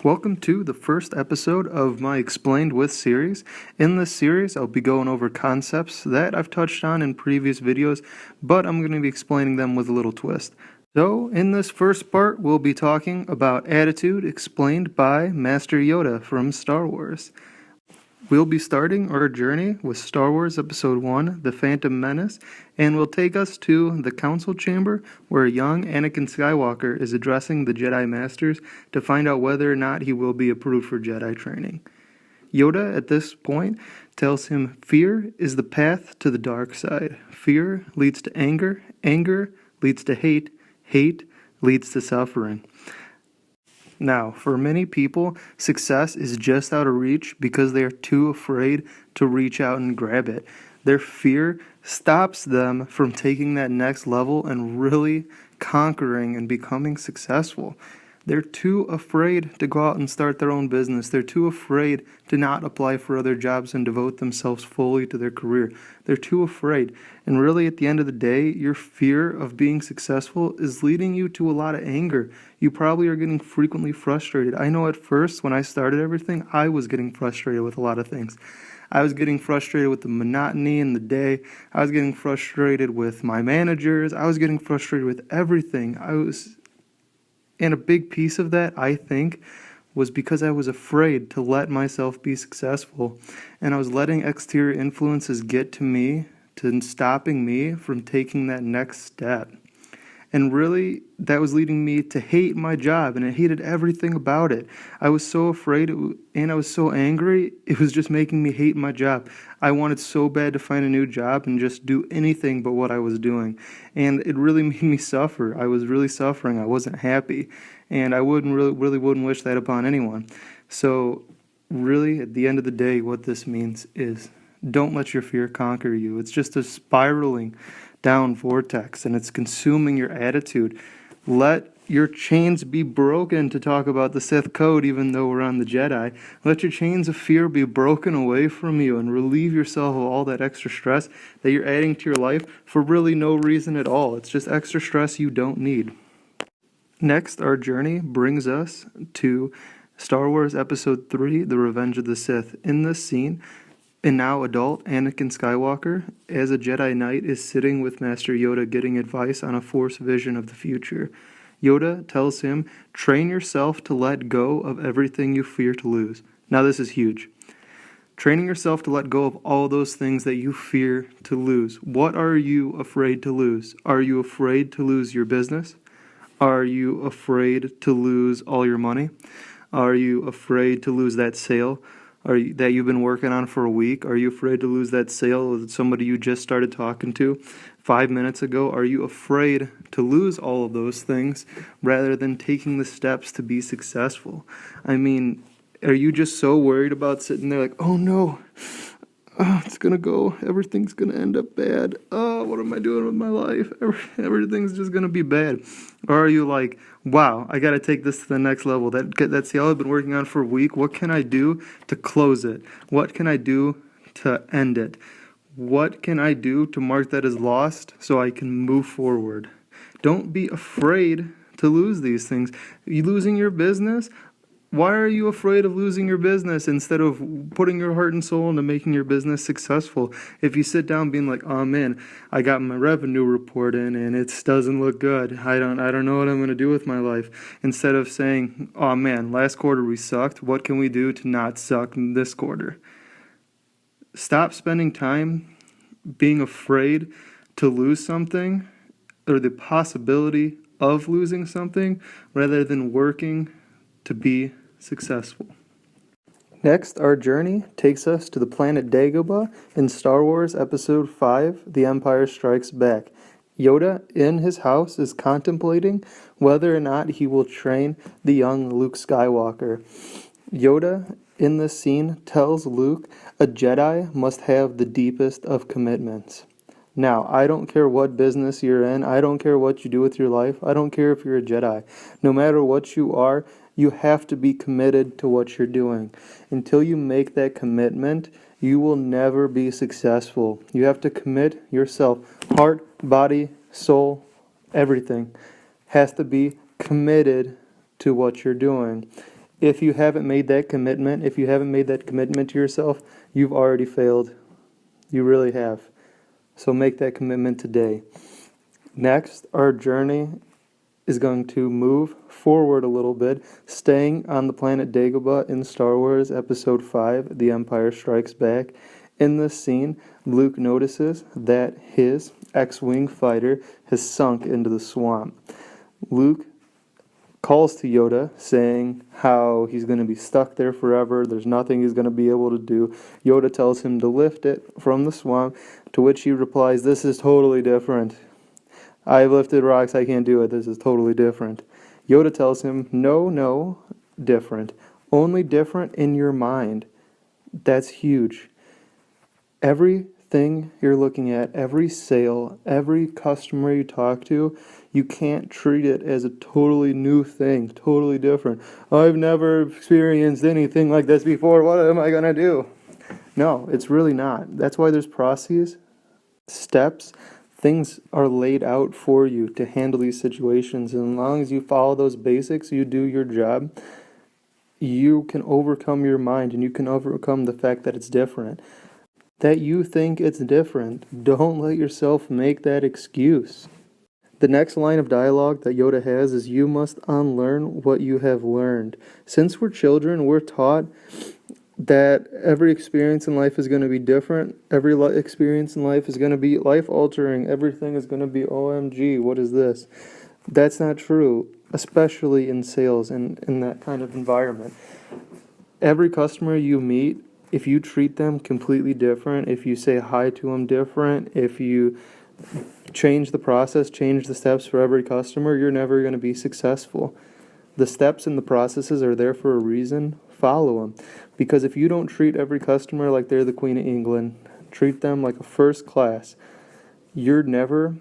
Welcome to the first episode of my Explained With series. In this series, I'll be going over concepts that I've touched on in previous videos, but I'm going to be explaining them with a little twist. So, in this first part, we'll be talking about attitude explained by Master Yoda from Star Wars. We'll be starting our journey with Star Wars Episode 1, The Phantom Menace, and will take us to the Council Chamber where young Anakin Skywalker is addressing the Jedi Masters to find out whether or not he will be approved for Jedi training. Yoda, at this point, tells him fear is the path to the dark side. Fear leads to anger, anger leads to hate, hate leads to suffering. Now, for many people, success is just out of reach because they are too afraid to reach out and grab it. Their fear stops them from taking that next level and really conquering and becoming successful. They're too afraid to go out and start their own business. They're too afraid to not apply for other jobs and devote themselves fully to their career. They're too afraid. And really, at the end of the day, your fear of being successful is leading you to a lot of anger. You probably are getting frequently frustrated. I know at first, when I started everything, I was getting frustrated with a lot of things. I was getting frustrated with the monotony in the day. I was getting frustrated with my managers. I was getting frustrated with everything. And a big piece of that, I think, was because I was afraid to let myself be successful. And I was letting exterior influences get to me, to stopping me from taking that next step. And really, that was leading me to hate my job, and I hated everything about it. I was so afraid, and I was so angry, it was just making me hate my job. I wanted so bad to find a new job and just do anything but what I was doing. And it really made me suffer. I was really suffering. I wasn't happy. And I really wouldn't wish that upon anyone. So really, at the end of the day, what this means is don't let your fear conquer you. It's just a spiraling down vortex, and it's consuming your attitude. Let your chains be broken, to talk about the Sith code, even though we're on the Jedi. Let your chains of fear be broken away from you and relieve yourself of all that extra stress that you're adding to your life for really no reason at all. It's just extra stress you don't need. Next, our journey brings us to Star Wars Episode 3, The Revenge of the Sith. In this scene, and now adult Anakin Skywalker, as a Jedi Knight, is sitting with Master Yoda getting advice on a Force vision of the future. Yoda tells him, train yourself to let go of everything you fear to lose. Now this is huge. Training yourself to let go of all those things that you fear to lose. What are you afraid to lose? Are you afraid to lose your business? Are you afraid to lose all your money? Are you afraid to lose that sale that you've been working on for a week? Are you afraid to lose that sale with somebody you just started talking to 5 minutes ago? Are you afraid to lose all of those things rather than taking the steps to be successful? I mean, are you just so worried about sitting there like, oh no, it's going to go, everything's going to end up bad. Oh, what am I doing with my life? Everything's just going to be bad. Or are you like, wow, I got to take this to the next level. That sale I've been working on for a week, what can I do to close it? What can I do to end it? What can I do to mark that as lost so I can move forward? Don't be afraid to lose these things. You losing your business? Why are you afraid of losing your business instead of putting your heart and soul into making your business successful? If you sit down being like, oh man, I got my revenue report in and it doesn't look good. I don't know what I'm going to do with my life. Instead of saying, oh man, last quarter we sucked. What can we do to not suck in this quarter? Stop spending time being afraid to lose something or the possibility of losing something rather than working to be successful. Next, our journey takes us to the planet Dagobah in Star Wars Episode 5, The Empire Strikes Back. Yoda, in his house, is contemplating whether or not he will train the young Luke Skywalker. Yoda, in this scene, tells Luke a Jedi must have the deepest of commitments. Now, I don't care what business you're in. I don't care what you do with your life. I don't care if you're a Jedi. No matter what you are, you have to be committed to what you're doing. Until you make that commitment, you will never be successful. You have to commit yourself. Heart, body, soul, everything has to be committed to what you're doing. If you haven't made that commitment, to yourself, you've already failed. You really have. So make that commitment today. Next, our journey is going to move forward a little bit, staying on the planet Dagobah in Star Wars Episode 5, The Empire Strikes Back. In this scene, Luke notices that his X-Wing fighter has sunk into the swamp. Luke calls to Yoda, saying how he's going to be stuck there forever, there's nothing he's going to be able to do. Yoda tells him to lift it from the swamp, to which he replies, "This is totally different. I've lifted rocks, I can't do it, this is totally different." Yoda tells him, no, different. Only different in your mind. That's huge. Everything you're looking at, every sale, every customer you talk to, you can't treat it as a totally new thing, totally different. I've never experienced anything like this before, what am I going to do? No, it's really not. That's why there's processes, steps. Things are laid out for you to handle these situations, and as long as you follow those basics, you do your job, you can overcome your mind, and you can overcome the fact that it's different. That you think it's different, don't let yourself make that excuse. The next line of dialogue that Yoda has is, "You must unlearn what you have learned." Since we're children, we're taught that every experience in life is going to be different. Every experience in life is going to be life-altering. Everything is going to be, OMG, what is this? That's not true, especially in sales and in that kind of environment. Every customer you meet, if you treat them completely different, if you say hi to them different, if you change the process, change the steps for every customer, you're never going to be successful. The steps and the processes are there for a reason. Follow them. Because if you don't treat every customer like they're the Queen of England, treat them like a first class, you're never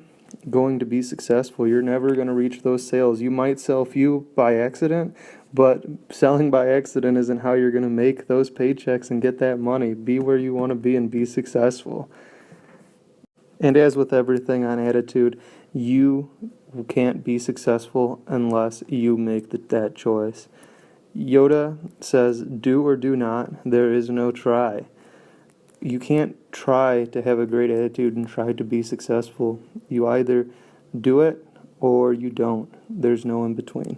going to be successful. You're never going to reach those sales. You might sell few by accident, but selling by accident isn't how you're going to make those paychecks and get that money. Be where you want to be and be successful. And as with everything on attitude, you can't be successful unless you make that choice. Yoda says, do or do not, there is no try. You can't try to have a great attitude and try to be successful. You either do it or you don't. There's no in between.